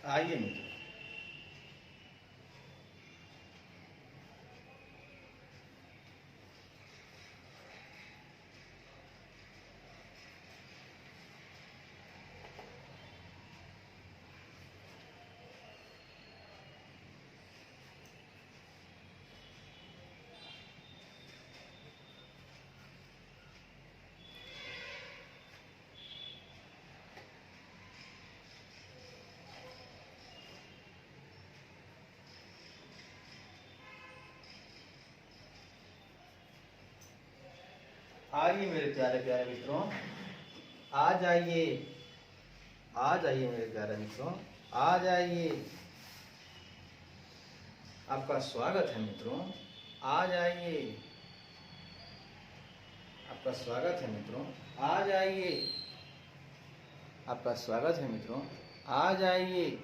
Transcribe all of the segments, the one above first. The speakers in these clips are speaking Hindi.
आइए मित्रों, आइए मेरे प्यारे प्यारे मित्रों, आ जाइए, आ जाइए मेरे प्यारे मित्रों, आ जाइए। आपका स्वागत है मित्रों, आ जाइए। आपका स्वागत है मित्रों, आ जाइए। आपका स्वागत है मित्रों, आ जाइए।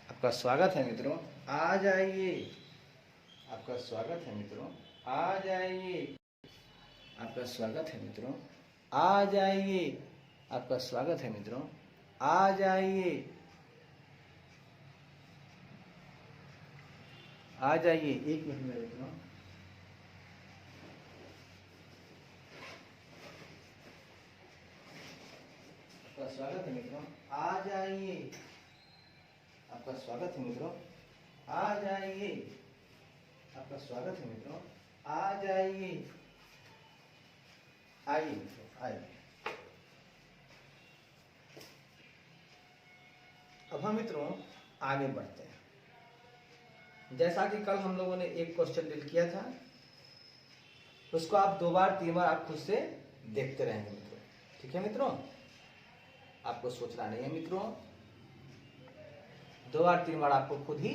आपका स्वागत है मित्रों, आ जाइए। आपका स्वागत है मित्रों, आ जाइए। आपका स्वागत है मित्रों, आ जाइए। आपका स्वागत है मित्रों, आ जाइए। आ जाइए, एक मिनट में मित्रों। आपका स्वागत है मित्रों, आ जाइए। आपका स्वागत है मित्रों, आ जाइए। आपका स्वागत है मित्रों, आ जाइए। आइए मित्रों, आइए। अब हम मित्रों आगे बढ़ते हैं। जैसा कि कल हम लोगों ने एक क्वेश्चन डील किया था, उसको आप 2 बार 3 बार आप खुद से देखते रहेंगे मित्रों। ठीक है मित्रों, आपको सोचना नहीं है मित्रों, 2 बार 3 बार आपको खुद ही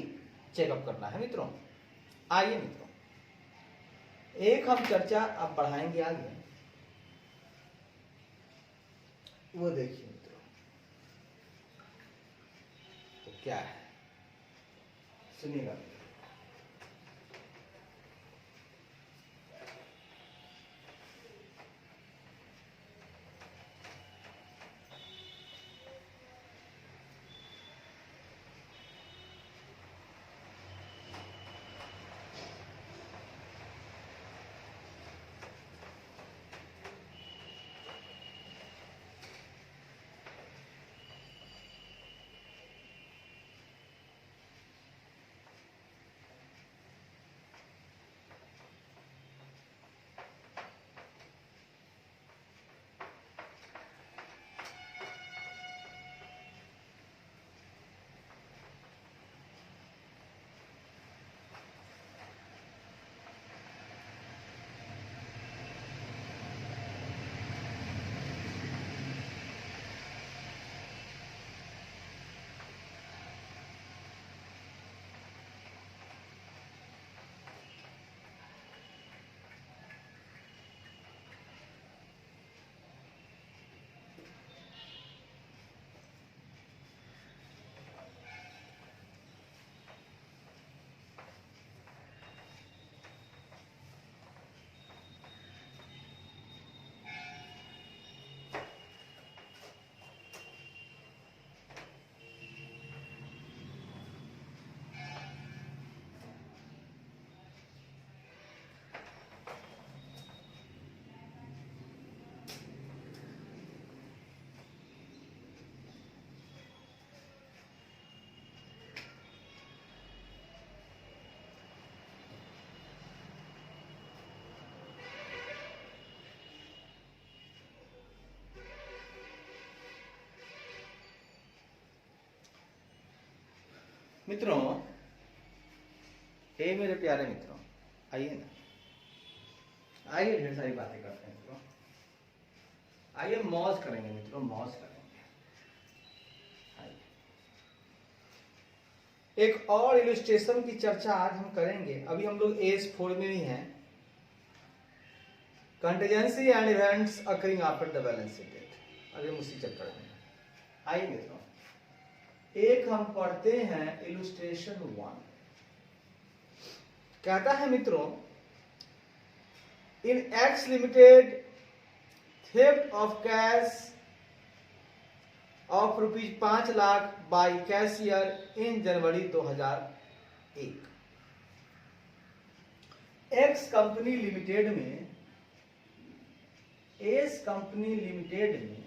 चेकअप करना है मित्रों। आइए मित्रों, एक हम चर्चा अब बढ़ाएंगे आगे। वो देखिए मित्रों, तो क्या है, सुनिएगा। मित्रों, हे मेरे प्यारे मित्रों, आइए ना, आइए, ढेर सारी बातें करते हैं मित्रों। आइए मौज करेंगे मित्रों, मौज करेंगे। एक और इलस्ट्रेशन की चर्चा आज हम करेंगे। अभी हम लोग AS4 में ही हैं, contingency and events occurring after the balance sheet date. अभी हम उसी चैप्टर में हैं। आइए मित्रों, एक हम पढ़ते हैं इलस्ट्रेशन 1। कहता है मित्रों, in X limited theft of cash of ₹5 lakh by cashier in January 2001। X company limited में, एस कंपनी लिमिटेड में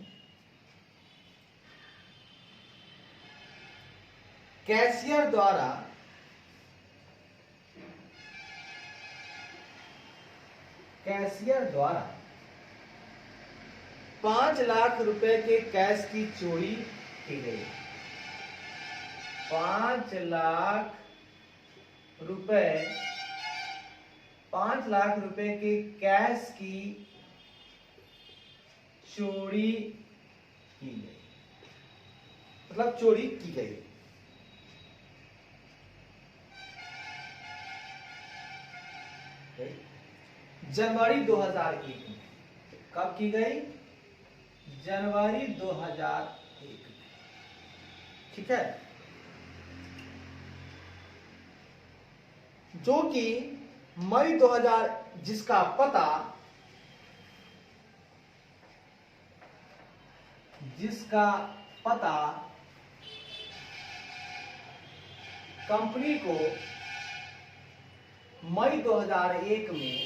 कैशियर द्वारा ₹5 लाख के कैश की चोरी की गई। 5 लाख के कैश की चोरी की गई, मतलब चोरी की गई। जनवरी 2001 में। कब की गई? जनवरी 2001 में। ठीक है, जो कि मई 2000, जिसका पता कंपनी को मई 2001 में,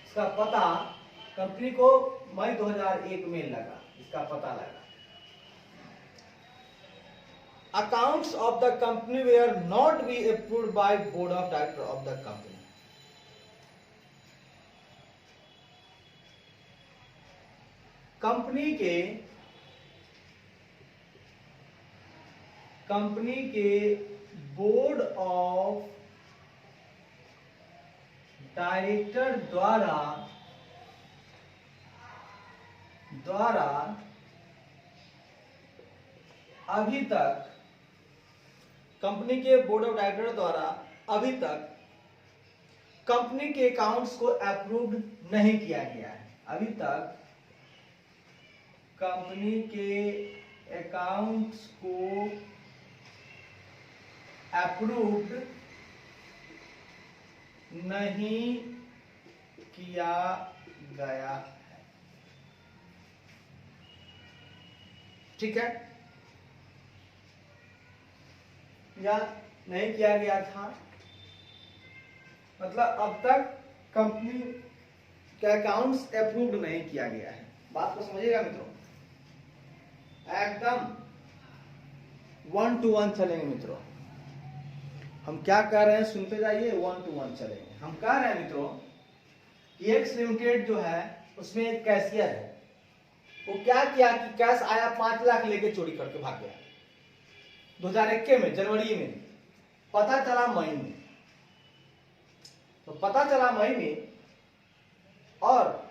इसका पता कंपनी को मई 2001 में लगा, इसका पता लगा। Accounts of the company were not be approved by board of directors of the company. Company के बोर्ड ऑफ डायरेक्टर द्वारा अभी तक, कंपनी के बोर्ड ऑफ डायरेक्टर द्वारा अभी तक कंपनी के अकाउंट्स को अप्रूव नहीं किया गया है। अभी तक कंपनी के अकाउंट्स को अप्रूव्ड नहीं किया गया है। ठीक है, या नहीं किया गया था, मतलब अब तक कंपनी के अकाउंट्स अप्रूव्ड नहीं किया गया है। बात को समझिएगा मित्रों, एकदम 1 to 1 चलेंगे मित्रों। हम क्या कह रहे हैं सुनते जाइए, 1 to 1 चलेंगे। हम कह रहे हैं मित्रों कि एक्स लिमिटेड जो है उसमें एक कैशियर है, वो क्या किया कि कैश आया 5 लाख लेके चोरी करके भाग गया 2021 में, जनवरी में। पता चला मई में, तो पता चला मई में, और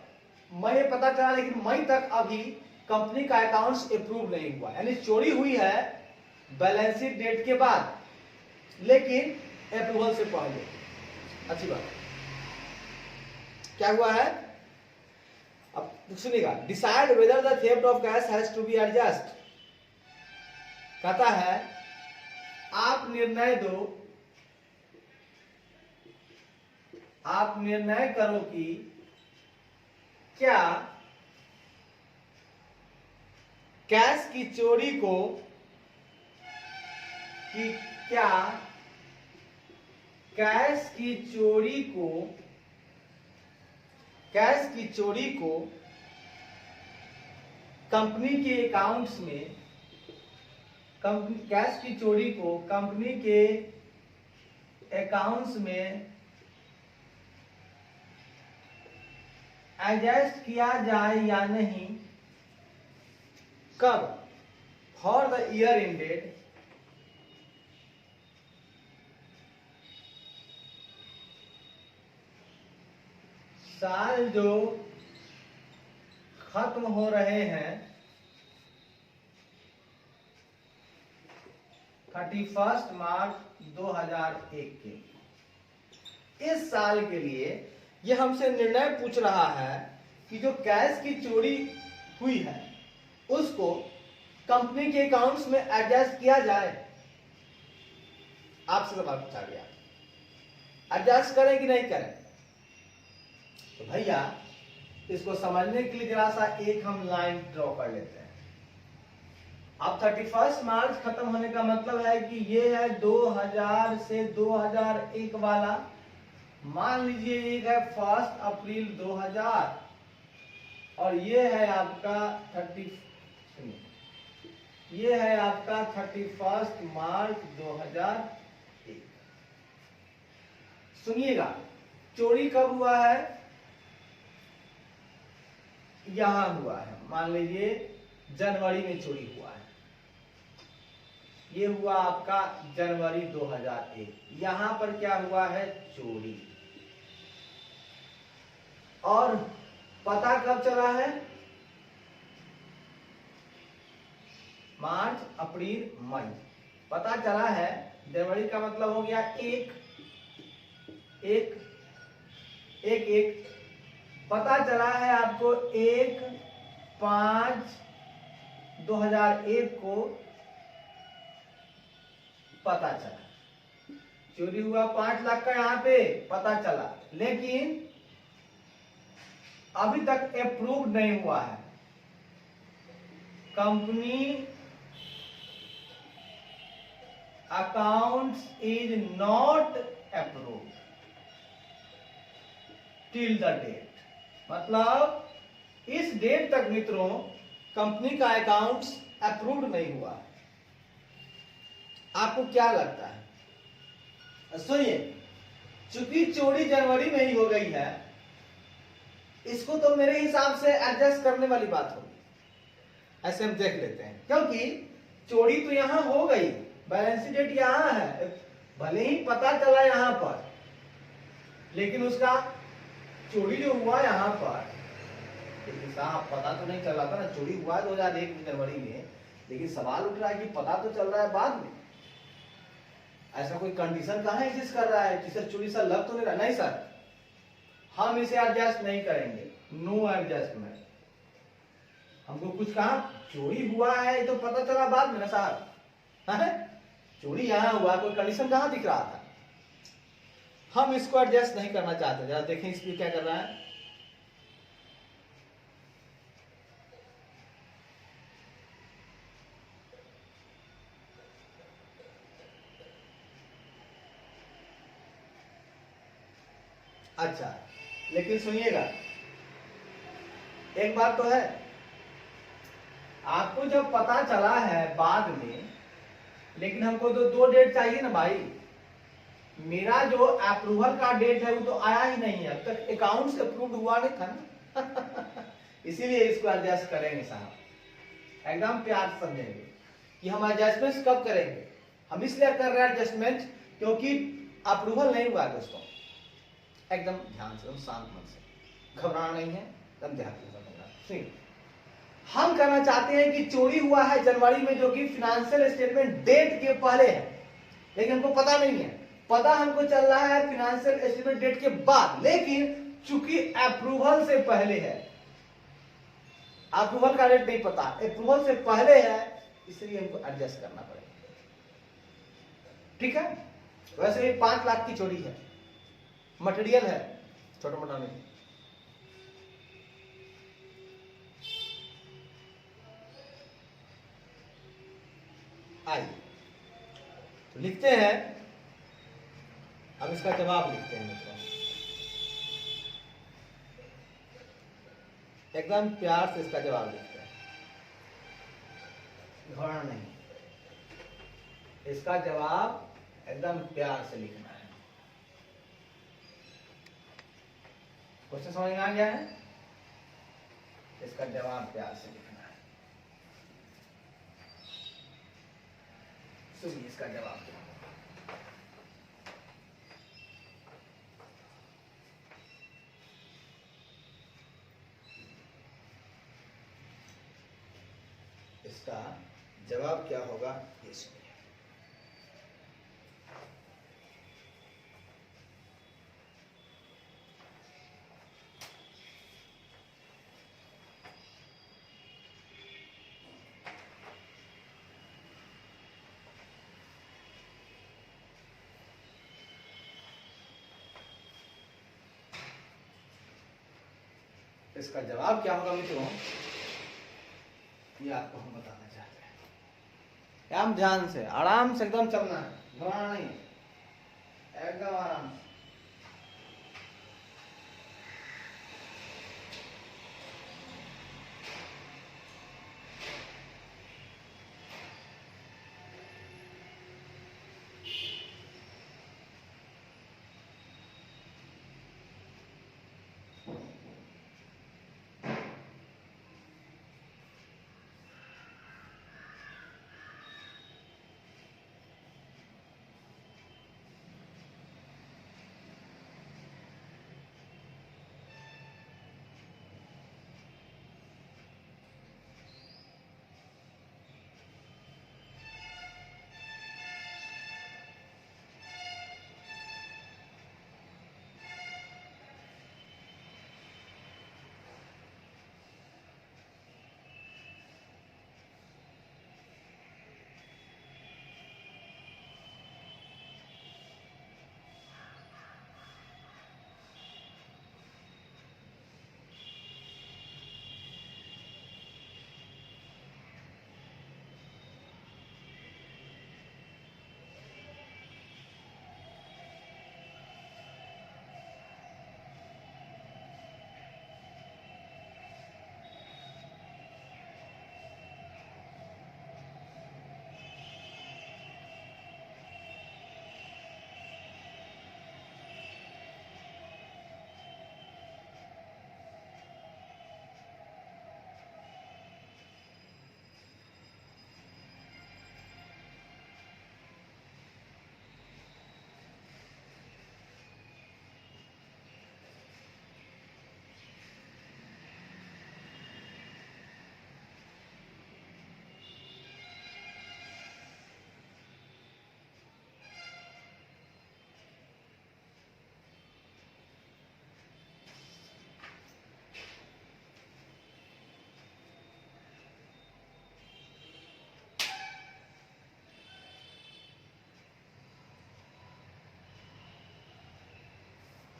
मई में पता चला, लेकिन मई तक अभी कंपनी का अकाउंट्स अप्रूव नहीं हुआ, यानी चोरी हुई है बैलेंस शीट डेट के बाद, लेकिन अप्रूवल से पहले। अच्छी बात। क्या हुआ है अब सुनिएगा। Decide whether the theft of cash has to be adjust. कहता है आप निर्णय दो, आप निर्णय करो कि क्या कैश की चोरी को, कैश की चोरी को कंपनी के अकाउंट्स में, कैश की चोरी को कंपनी के अकाउंट्स में एडजस्ट किया जाए या नहीं। कब? फॉर द ईयर एंडेड साल जो खत्म हो रहे हैं 31 मार्च 2001 के। इस साल के लिए यह हमसे निर्णय पूछ रहा है कि जो कैश की चोरी हुई है उसको कंपनी के अकाउंट्स में एडजस्ट किया जाए। आपसे सवाल पूछा गया, एडजस्ट करें कि नहीं करें? तो भैया इसको समझने के लिए जरा सा एक हम लाइन ड्रॉ कर लेते हैं। अब 31 मार्च खत्म होने का मतलब है कि ये है 2000 से 2001 वाला। मान लीजिए ये है 1 अप्रैल 2000 और ये है आपका 31 मार्च 2001। सुनिएगा, चोरी कब हुआ है? यहां हुआ है, मान लीजिए जनवरी में चोरी हुआ है। ये हुआ आपका जनवरी 2001। यहां पर क्या हुआ है? चोरी। और पता कब चला है? मार्च, अप्रैल, मई। पता चला है, जनवरी का मतलब हो गया एक। पता चला है आपको 1/5/2001 को पता चला। चोरी हुआ 5 लाख का यहां पे पता चला, लेकिन अभी तक अप्रूव नहीं हुआ है। Company accounts is not approved till the date. मतलब इस डेट तक मित्रों कंपनी का अकाउंट्स अप्रूव्ड नहीं हुआ। आपको क्या लगता है? सुनिए, चूंकि चोरी जनवरी में ही हो गई है, इसको तो मेरे हिसाब से एडजस्ट करने वाली बात होगी। ऐसे हम देख लेते हैं, क्योंकि चोरी तो यहां हो गई, बैलेंस डेट यहां है, भले ही पता चला यहां पर, लेकिन उसका चोरी जो हुआ यहां पर, लेकिन साहब पता तो नहीं चला था ना। चोरी हुआ 2001 जनवरी में, लेकिन सवाल उठ रहा है कि पता तो चल रहा है बाद में। ऐसा कोई कंडीशन कहां एग्जिस्ट कर रहा है कि सर चोरी सर लग तो नहीं रहा? नहीं सर, हम इसे एडजस्ट नहीं करेंगे। No adjustment. हमको कुछ कहा चोरी हुआ है तो पता चला बाद में ना साहब। चोरी यहां हुआ, कोई कंडीशन कहां दिख रहा था? हम इसको एडजस्ट नहीं करना चाहते। जरा देखें इसमें क्या कर रहा है। अच्छा, लेकिन सुनिएगा, एक बात तो है, आपको जब पता चला है बाद में, लेकिन हमको तो 2 डेट चाहिए ना भाई। मेरा जो अप्रूवल का डेट है वो तो आया ही नहीं है, अब तक अकाउंट से अप्रूव हुआ नहीं था ना। इसीलिए इसको एडजस्ट करेंगे साहब, एकदम प्यार से समझेंगे कि हम एडजस्टमेंट कब करेंगे। हम इसलिए कर रहे हैं एडजस्टमेंट क्योंकि अप्रूवल नहीं हुआ दोस्तों। एकदम ध्यान से, शांत मन से, घबराना नहीं है, एकदम ध्यान से समझना। हम कहना चाहते हैं कि चोरी हुआ है जनवरी में, जो कि फाइनेंशियल स्टेटमेंट डेट के पहले है, लेकिन हमको पता नहीं है। पता हमको चल रहा है फाइनेंशियल स्टेटमेंट डेट के बाद, लेकिन चूंकि अप्रूवल से पहले है, अप्रूवल का डेट नहीं पता, अप्रूवल से पहले है, इसलिए हमको एडजस्ट करना पड़ेगा। ठीक है? वैसे ही 5 लाख की चोरी है, मटेरियल है, छोटा मोटा नहीं। आइए तो लिखते हैं, अब इसका जवाब लिखते हैं मित्रों, एकदम प्यार से इसका जवाब लिखते हैं, घबराना नहीं। इसका जवाब एकदम प्यार से लिखना है। क्वेश्चन समझ में आ गया है? इसका जवाब प्यार से लिखना है। सुनिए इसका जवाब क्या है। इसका जवाब क्या होगा ये सुनिए। इसका जवाब क्या होगा मित्रों, ये आपको हम बताना चाहते हैं। हम ध्यान से आराम से एकदम चलना है, घबराना नहीं, एकदम आराम से।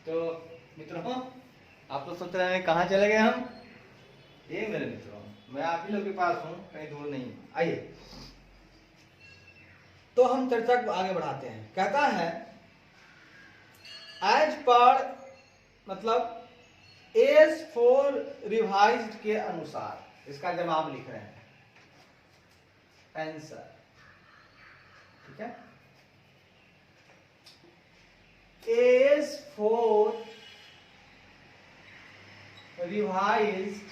तो मित्रों, आप तो सोच रहे हैं कहाँ चले गए हम। ये मेरे मित्रों, मैं आप ही लोग के पास हूँ, कहीं दूर नहीं। आइए तो हम चर्चा को आगे बढ़ाते हैं। कहता है एज पर मतलब एज फोर रिवाइज्ड के अनुसार, इसका जवाब लिख रहे हैं, आंसर। ठीक है, एज फोर रिवाइज्ड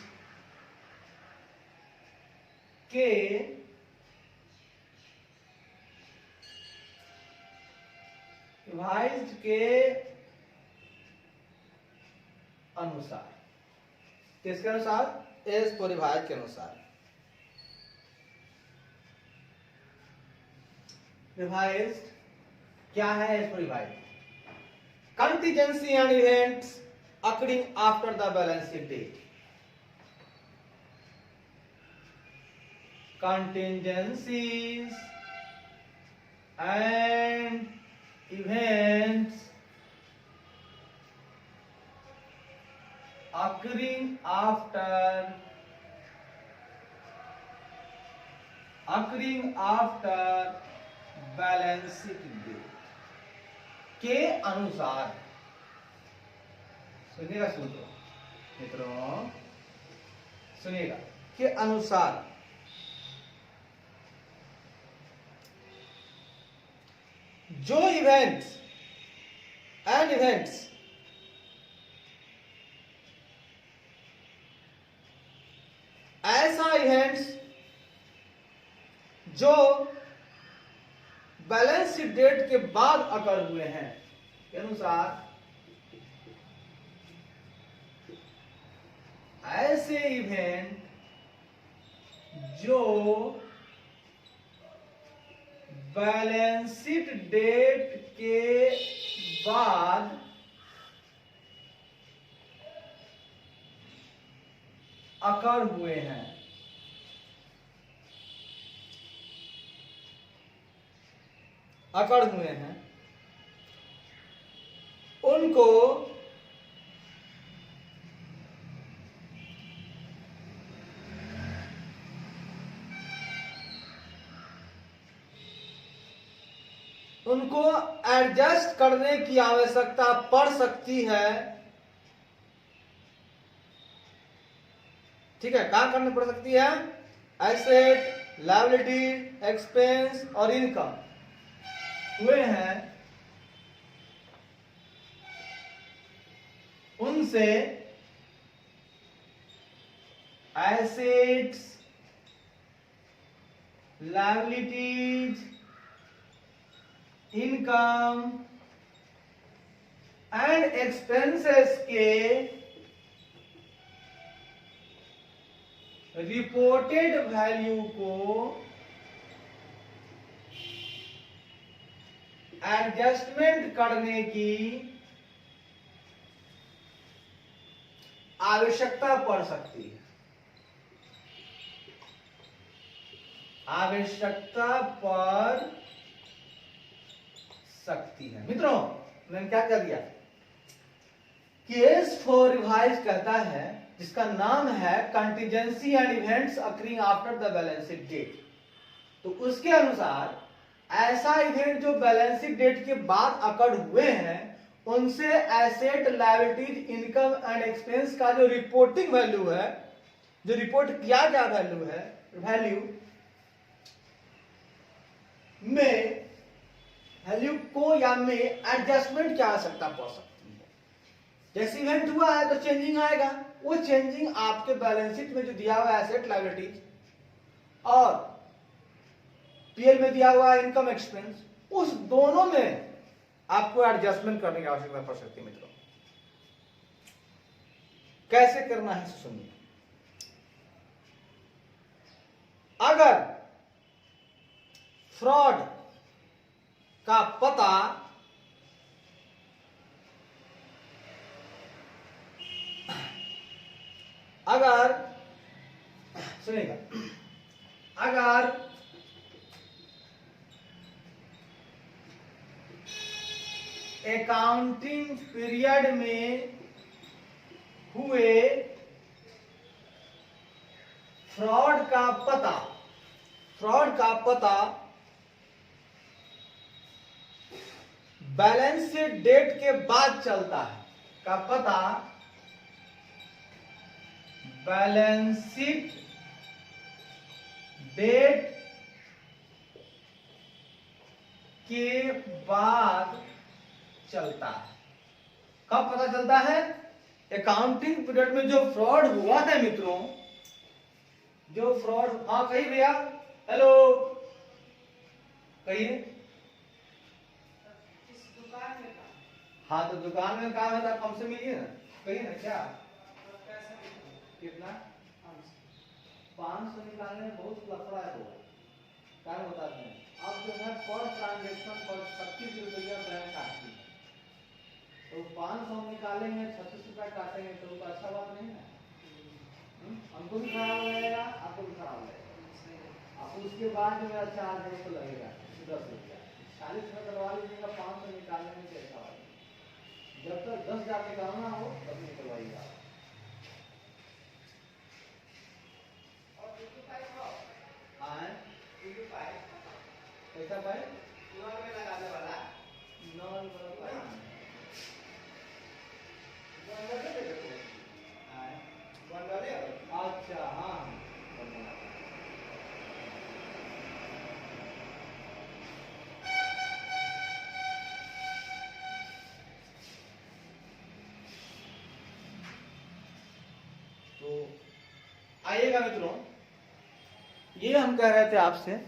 के अनुसार, किसके अनुसार, एज फोर रिवाइज्ड के अनुसार। रिवाइज्ड क्या है, AS four revised contingency and events occurring after the balance sheet date. Contingencies and events occurring after balance sheet date के अनुसार। सुनिएगा सूत्र मित्रों, सुनिएगा, के अनुसार जो इवेंट्स ऐसा इवेंट्स जो बैलेंस शीट डेट के बाद अकर हुए हैं के अनुसार, ऐसे इवेंट जो बैलेंस शीट डेट के बाद अकर हुए हैं, अकर हुए हैं, उनको एडजस्ट करने की आवश्यकता पड़ सकती है। ठीक है, कहां करनी पड़ सकती है? एसेट, लायबिलिटी, एक्सपेंस और इनकम हुए हैं, उनसे assets, liabilities, income and expenses के रिपोर्टेड वैल्यू को एडजस्टमेंट करने की आवश्यकता पड़ सकती है, आवश्यकता पड़ सकती है। मित्रों, मैंने क्या कर दिया? केस फॉर रिवाइज कहता है, जिसका नाम है contingency and events occurring after the balance sheet date. तो उसके अनुसार ऐसा इवेंट जो बैलेंस शीट डेट के बाद अकर हुए हैं, उनसे asset, liabilities, income and expense का जो रिपोर्टिंग वैल्यू है, जो रिपोर्ट किया गया वैल्यू है, वैल्यू में वैल्यू को या में एडजस्टमेंट की आवश्यकता पड़ सकती है। जैसे इवेंट हुआ है तो चेंजिंग आएगा, वो चेंजिंग आपके बैलेंस शीट में जो दिया हुआ एसेट, लायबिलिटीज और पीएल में दिया हुआ इनकम, एक्सपेंस, उस दोनों में आपको एडजस्टमेंट करने की आवश्यकता पड़ सकती है। मित्रों, कैसे करना है सुनिए। अगर फ्रॉड का पता अगर सुनिएगा, अगर अकाउंटिंग पीरियड में हुए फ्रॉड का पता बैलेंस शीट डेट के बाद चलता है, का पता बैलेंस शीट डेट के बाद चलता है। कब पता चलता है? अकाउंटिंग पीरियड में जो फ्रॉड हुआ है मित्रों, जो फ्रॉड, हाँ कहिए भैया, हेलो कहिए। हाँ तो दुकान में काम है तो आप हमसे मिलिए ना, कहिए ना क्या कितना 500 निकालने में बहुत लफड़ा है। क्या बताते हैं, अब जो है पर ट्रांजेक्शन पर 36 रुपया बैंक काटती है, तो 500 निकालेंगे 36 रुपया काटेंगे, तो अच्छा बात नहीं है। हमको भी खराब लगेगा, आपको भी खराब लगेगा। आप उसके बाद जो है चार्ज है तो लगेगा 10 रुपया, 40 रुपया करवा लीजिएगा, 500 निकालने में कैसा होगा। जब तक 10 हजार निकालना हो तब निकलवाइएगा। कैसा पाइप कुआं में लगाने वाला नॉन अच्छा, हाँ तो आइएगा मित्रों, ये हम कह रहे थे आपसे,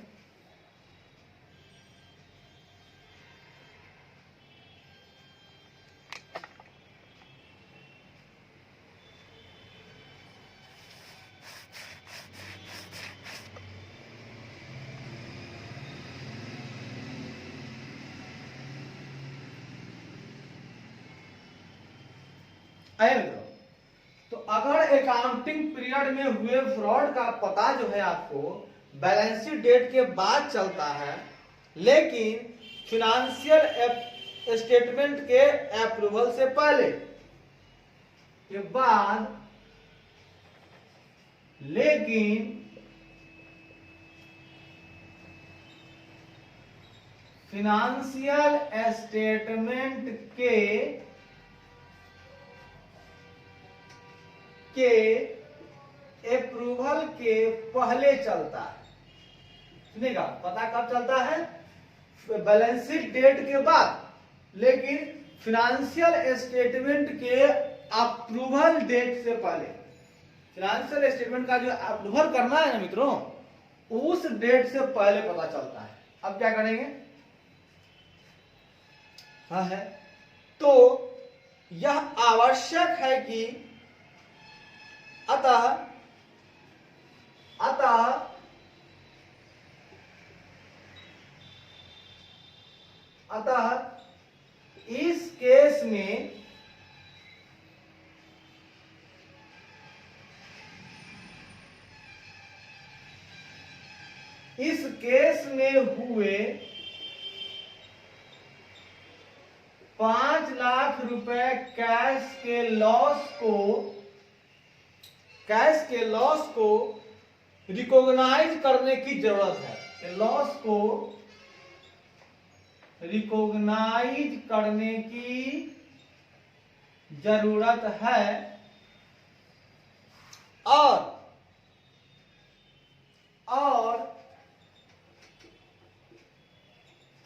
आए मित्रों, तो अगर अकाउंटिंग पीरियड में हुए फ्रॉड का पता जो है आपको बैलेंस शीट डेट के बाद चलता है, लेकिन फिनेंशियल स्टेटमेंट के अप्रूवल से पहले के बाद, लेकिन फिनेंशियल स्टेटमेंट के अप्रूवल के पहले चलता है। सुनिएगा, पता कब चलता है? बैलेंस शीट डेट के बाद, लेकिन फिनेंशियल स्टेटमेंट के अप्रूवल डेट से पहले। फिनेंशियल स्टेटमेंट का जो अप्रूवल करना है ना मित्रों, उस डेट से पहले पता चलता है। अब क्या करेंगे? हाँ है, तो यह आवश्यक है कि अतः इस केस में हुए 5 लाख रुपए कैश के लॉस को रिकॉग्नाइज करने की जरूरत है। लॉस को रिकॉग्नाइज करने की जरूरत है और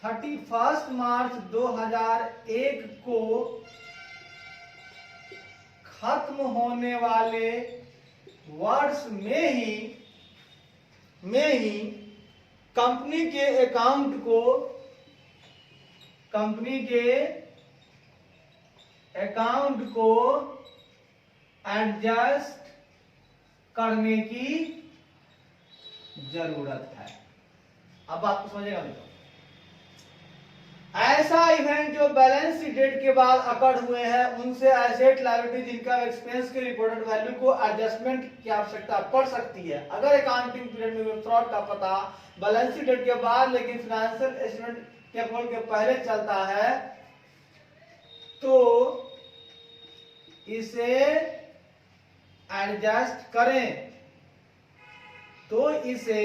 31 मार्च 2001 को खत्म होने वाले वर्ष में ही कंपनी के अकाउंट को एडजस्ट करने की जरूरत है। अब बात को समझेगा मित्रों, ऐसा इवेंट जो बैलेंस शीट डेट के बाद अकर हुए हैं, उनसे एसेट, लायबिलिटीज, इनकम, एक्सपेंस के रिपोर्टेड वैल्यू को एडजस्टमेंट की आवश्यकता पड़ सकती है। अगर अकाउंटिंग पीरियड में फ्रॉड का पता बैलेंस शीट डेट के बाद लेकिन फाइनेंशियल स्टेटमेंट के अप्रूवल के पहले चलता है, तो इसे एडजस्ट करें, तो इसे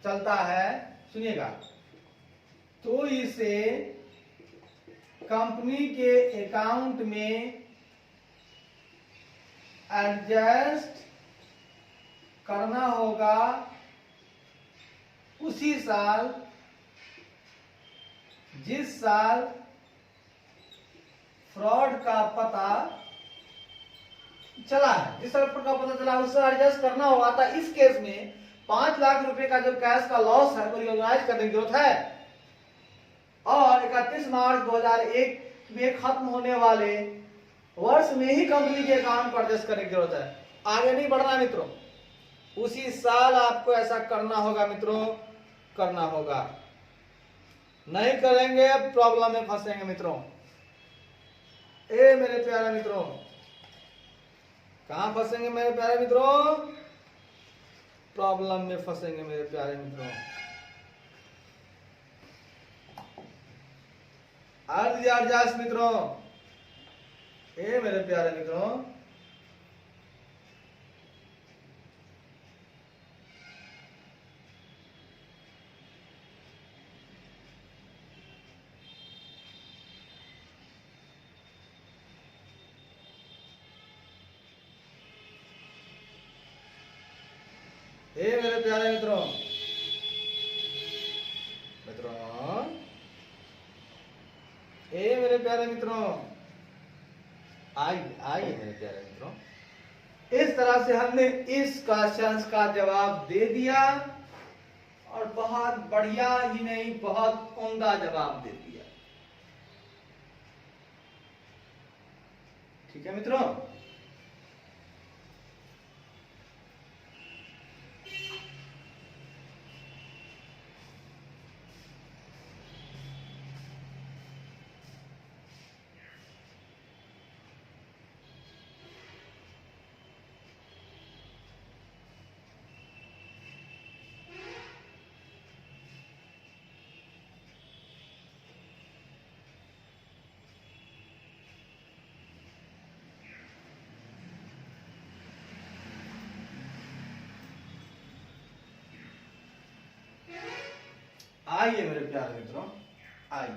चलता है। सुनिएगा, तो इसे कंपनी के अकाउंट में एडजस्ट करना होगा उसी साल जिस साल फ्रॉड का पता चला है, जिस साल फ्रॉड का पता चला उससे एडजस्ट करना होगा। था इस केस में 5 लाख रुपए का जो कैश का लॉस है वो रिकॉग्नाइज करने की जरूरत है और 31 मार्च 2001 में खत्म होने वाले वर्ष में ही कंपनी के अकाउंट को एडजस्ट करने की जरूरत है। आगे नहीं बढ़ना मित्रों, उसी साल आपको ऐसा करना होगा मित्रों, करना होगा। नहीं करेंगे प्रॉब्लम में फंसेंगे मित्रों। ए मेरे प्यारे मित्रों, कहां फंसेंगे मेरे प्यारे मित्रों? प्रॉब्लम में फंसेंगे मेरे प्यारे मित्रों। अर्जास मित्रों, ए मेरे प्यारे मित्रों, हे मेरे प्यारे मित्रों, हे मेरे प्यारे मित्रों, आइए मेरे प्यारे मित्रों। इस तरह से हमने इस क्वेश्चन का जवाब दे दिया और बहुत बढ़िया ही नहीं, बहुत उम्दा जवाब दे दिया। ठीक है मित्रों, आइए मेरे प्यारे मित्रों, आइए।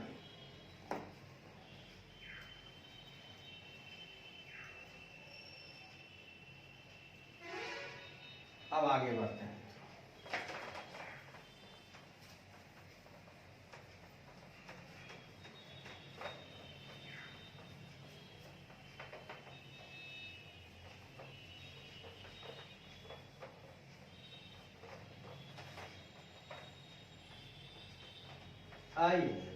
अब आगे बढ़ते हैं। आइए,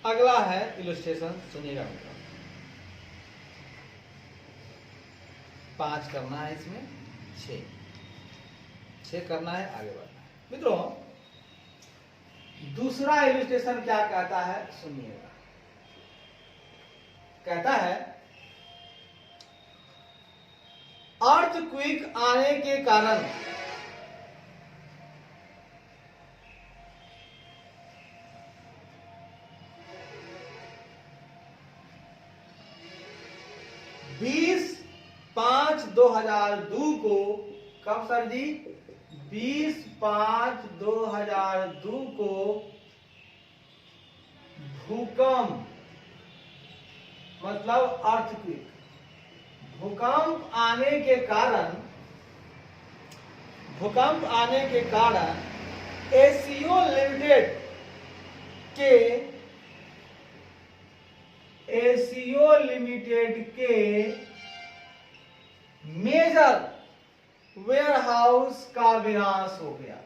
अगला है इलस्ट्रेशन, सुनिएगा मित्रों। 5 करना है, इसमें 6 करना है, आगे बढ़ना है मित्रों। दूसरा इलस्ट्रेशन क्या कहता है, सुनिएगा। कहता है अर्थक्वेक आने के कारण बीस 5/2002 को, कब सर जी, 20/5/2002 को भूकंप, मतलब अर्थक्वेक, भूकंप आने के कारण एसीओ लिमिटेड के मेजर वेयरहाउस का विनाश हो गया।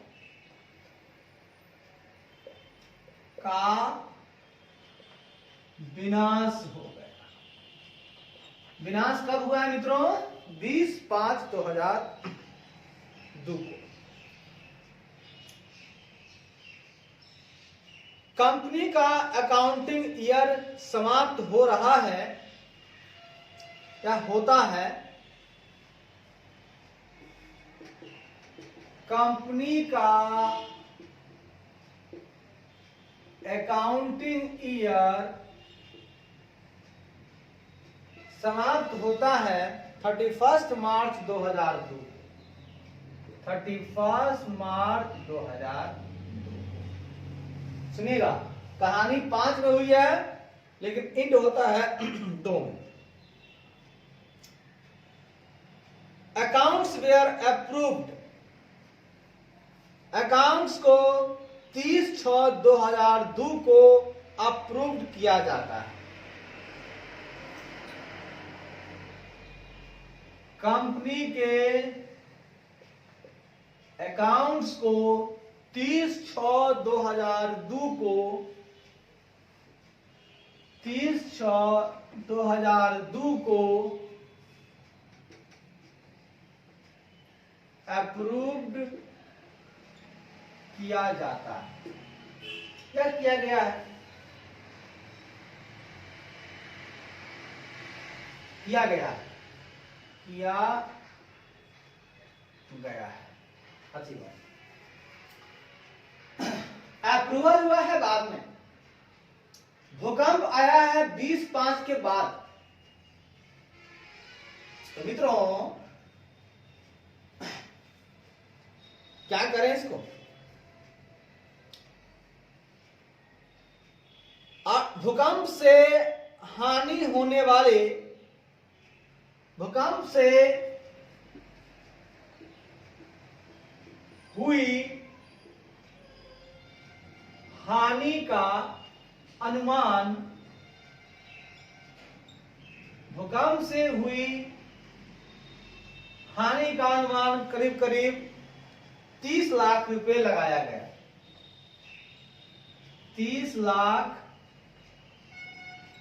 विनाश कब हुआ है मित्रों, 20/5/2002 को। कंपनी का अकाउंटिंग ईयर समाप्त हो रहा है या होता है। कंपनी का अकाउंटिंग ईयर समाप्त होता है 31 मार्च 2002, 31 मार्च 2002। सुनिएगा, कहानी 5 में हुई है, लेकिन इंड होता है 2 में। अकाउंट्स वेयर अप्रूव्ड, अकाउंट्स को 30/6/2002 को अप्रूव्ड किया जाता है। कंपनी के अकाउंट्स को 30/6/2002 को 30/6/2002 को अप्रूव्ड किया जाता है। क्या किया गया है, किया गया है, अच्छी बात। अप्रूवल हुआ है बाद में, भूकंप आया है 20/5 के बाद। तो मित्रों क्या करें इसको, भूकंप से हानि होने वाले, भूकंप से हुई हानि का अनुमान, भूकंप से हुई हानि का अनुमान करीब करीब 30 लाख रुपए लगाया गया। 30 लाख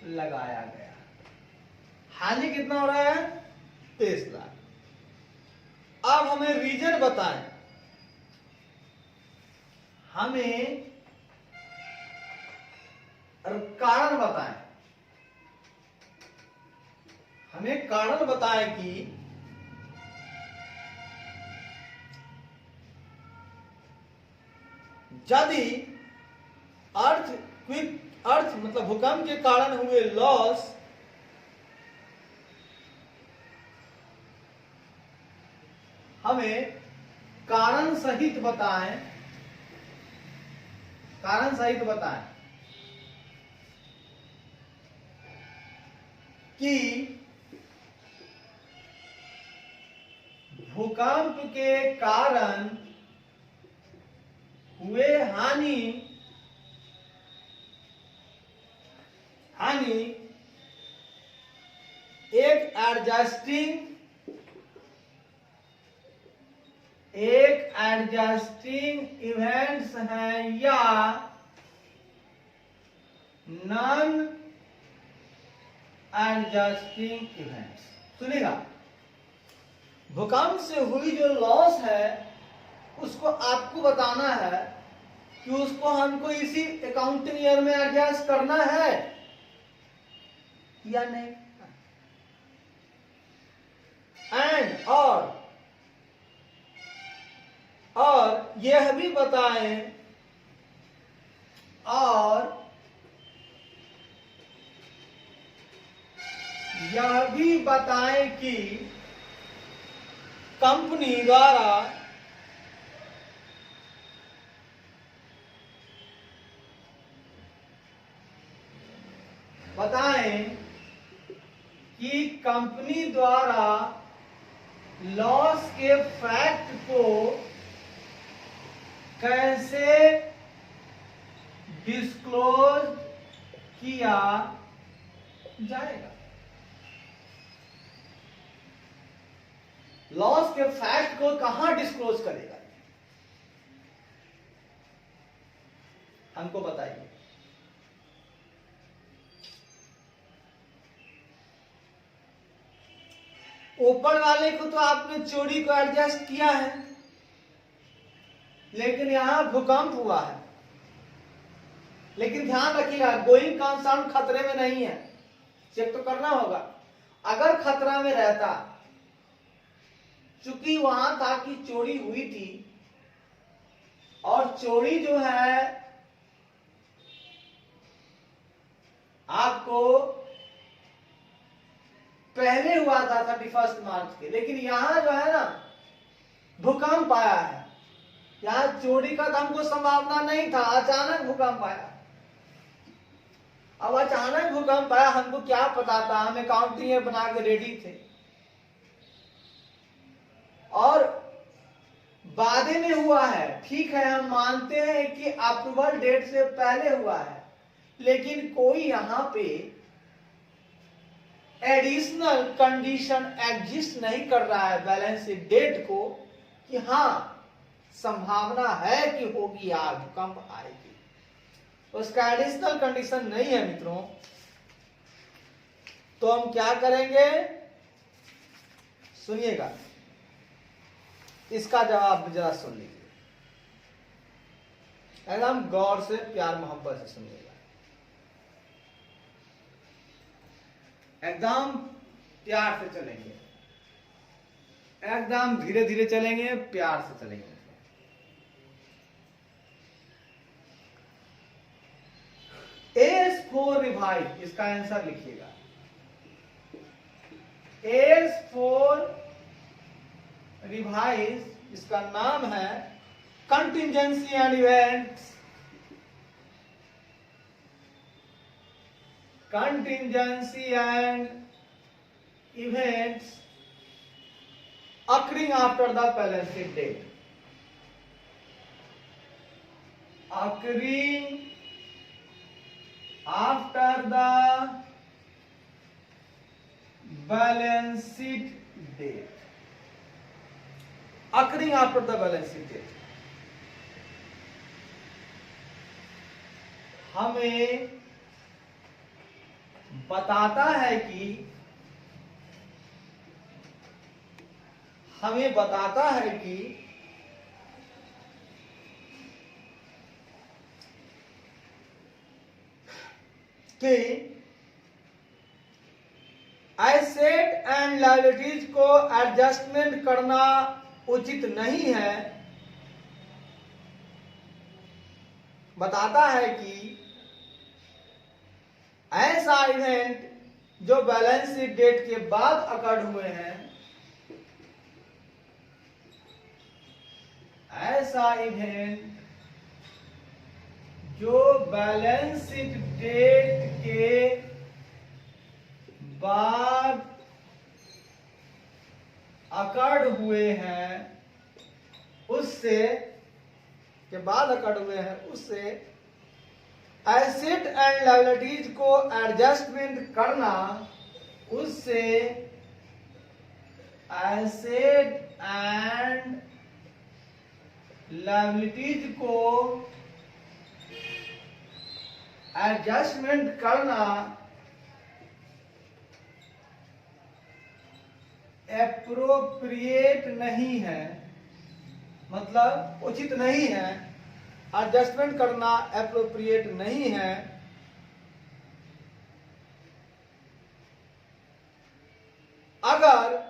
लगाया गया। हानि कितना हो रहा है, 30 लाख। अब हमें रीजन बताएं, हमें कारण बताएं, हमें कारण बताएं कि यदि अर्थ मतलब भूकंप के कारण हुए लॉस हमें कारण सहित बताएं, कारण सहित बताएं कि भूकंप के कारण हुए हानि एक एडजस्टिंग इवेंट्स हैं या नॉन एडजस्टिंग इवेंट्स। सुनिएगा, भूकंप से हुई जो लॉस है उसको आपको बताना है कि उसको हमको इसी अकाउंटिंग ईयर में एडजस्ट करना है या नहीं। एंड और यह भी बताएं कि कंपनी द्वारा लॉस के फैक्ट को कैसे डिस्क्लोज किया जाएगा। लॉस के फैक्ट को कहां डिस्क्लोज करेगा, हमको बताइए। ऊपर वाले को तो आपने चोरी को एडजस्ट किया है, लेकिन यहां भूकंप हुआ है। लेकिन ध्यान रखिएगा, गोइंग कंसर्न खतरे में नहीं है, चेक तो करना होगा। अगर खतरा में रहता, चूंकि वहां था कि चोरी हुई थी और चोरी जो है आपको पहले हुआ था 31 मार्च के, लेकिन यहां जो है ना भूकंप आया है, यहां चोरी का तो हमको संभावना नहीं था, अचानक भूकंप आया। अब अचानक भूकंप आया, हमको क्या पता था, हम अकाउंटिंग ईयर बना के रेडी थे और बाद में हुआ है। ठीक है, हम मानते हैं कि अप्रूवल डेट से पहले हुआ है, लेकिन कोई यहां पे एडिशनल कंडीशन एग्जिस्ट नहीं कर रहा है बैलेंस शीट डेट को कि हां संभावना है कि होगी यार भूकंप आएगी, उसका एडिशनल कंडीशन नहीं है मित्रों। तो हम क्या करेंगे, सुनिएगा, इसका जवाब जरा सुन लीजिए, एकदम गौर से प्यार मोहब्बत से सुनिएगा, एकदम प्यार से चलेंगे, एकदम धीरे धीरे चलेंगे, प्यार से चलेंगे। एज फॉर रिवाइज, इसका आंसर लिखिएगा। एज फॉर रिवाइज, इसका नाम है contingency and events. Contingency and events occurring after the balance sheet date. Occurring after the balance sheet date. Occurring after the balance sheet date. हमें बताता है कि कि एसेट एंड लायबिलिटीज को एडजस्टमेंट करना उचित नहीं है, बताता है कि ऐसा इवेंट जो बैलेंस शीट डेट के बाद अकर्ड हुए हैं, ऐसा इवेंट जो बैलेंस शीट डेट के बाद अकर्ड हुए हैं, उससे के बाद अकर्ड हुए हैं, उससे एसेट एंड लायबिलिटीज को एडजस्टमेंट करना, उससे एसेट एंड लायबिलिटीज को एडजस्टमेंट करना एप्रोप्रिएट नहीं है, मतलब उचित नहीं है, एडजस्टमेंट करना एप्रोप्रिएट नहीं है अगर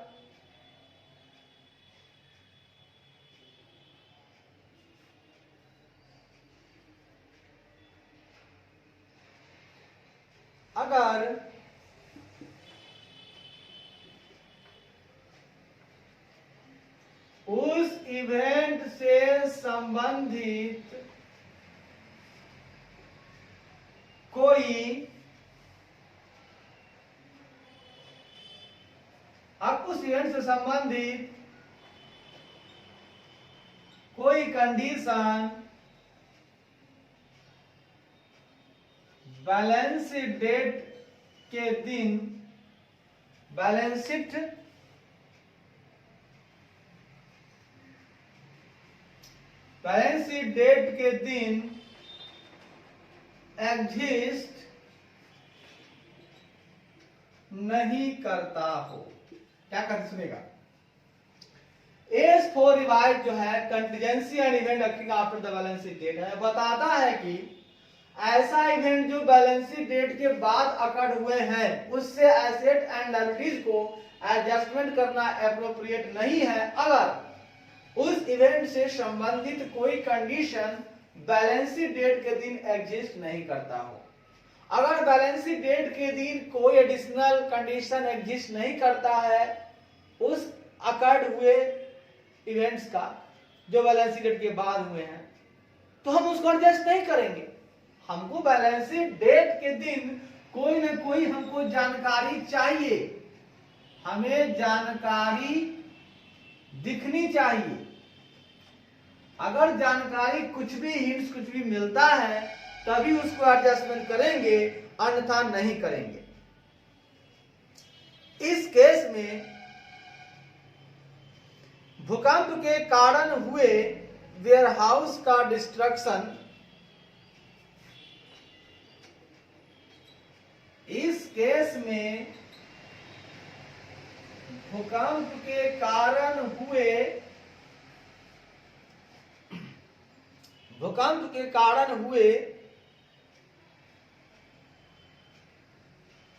उस इवेंट से संबंधित उस इवेंट से संबंधित कोई कंडीशन बैलेंस शीट डेट के दिन बैलेंस शीट डेट के दिन एग्जिस्ट नहीं करता हो। क्या करते सुनेगा, एज फॉर रिवाइज जो है contingency and event occurring after the balance sheet date है, बताता है कि ऐसा इवेंट जो बैलेंस शीट डेट के बाद अकर्ड हुए हैं, उससे एसेट एंड लायबिलिटीज को एडजस्टमेंट करना एप्रोप्रिएट नहीं है अगर उस इवेंट से संबंधित कोई कंडीशन बैलेंस शीट डेट के दिन एग्जिस्ट नहीं करता हो। अगर बैलेंस शीट डेट के दिन कोई एडिशनल कंडीशन एग्जिस्ट नहीं करता है उस अकर्ड हुए इवेंट्स का जो बैलेंस शीट डेट के बाद हुए हैं, तो हम उसको एडजस्ट नहीं करेंगे। हमको बैलेंस शीट डेट के दिन कोई ना कोई हमको जानकारी चाहिए, हमें जानकारी दिखनी चाहिए। अगर जानकारी कुछ भी हिंट्स कुछ भी मिलता है तभी उसको एडजस्टमेंट करेंगे, अन्यथा नहीं करेंगे। इस केस में भूकंप के कारण हुए वेयरहाउस का डिस्ट्रक्शन, इस केस में भूकंप के कारण हुए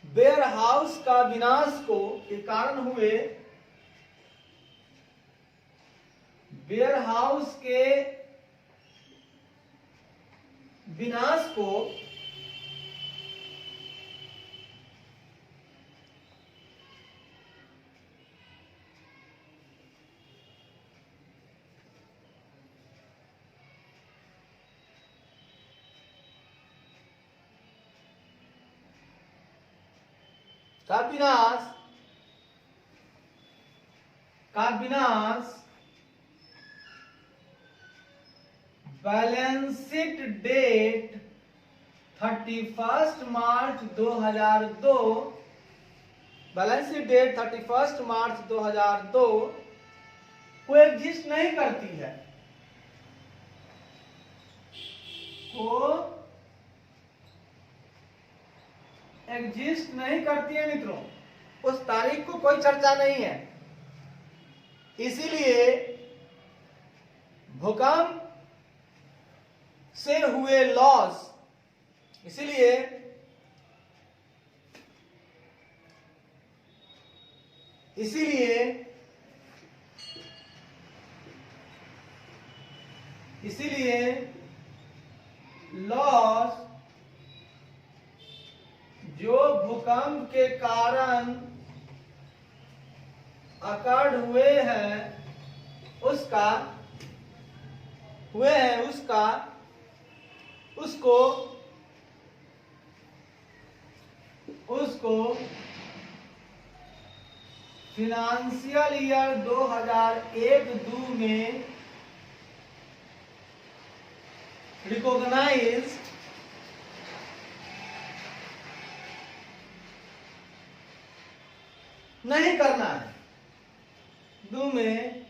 वेयरहाउस का विनाश को के कारण हुए वेयरहाउस के विनाश को का विनाश बैलेंस शीट डेट 31 मार्च 2002 बैलेंस शीट डेट 31 मार्च 2002 को एग्जिस्ट नहीं करती है, को एग्जिस्ट नहीं करती है मित्रों। उस तारीख को कोई चर्चा नहीं है। इसीलिए भूकंप से हुए लॉस, इसीलिए इसीलिए लॉस जो भूकंप के कारण अकड़ हुए हैं उसको फिनेंशियल ईयर 2001-2 में रिकॉग्नाइज्ड नहीं करना है। 2 में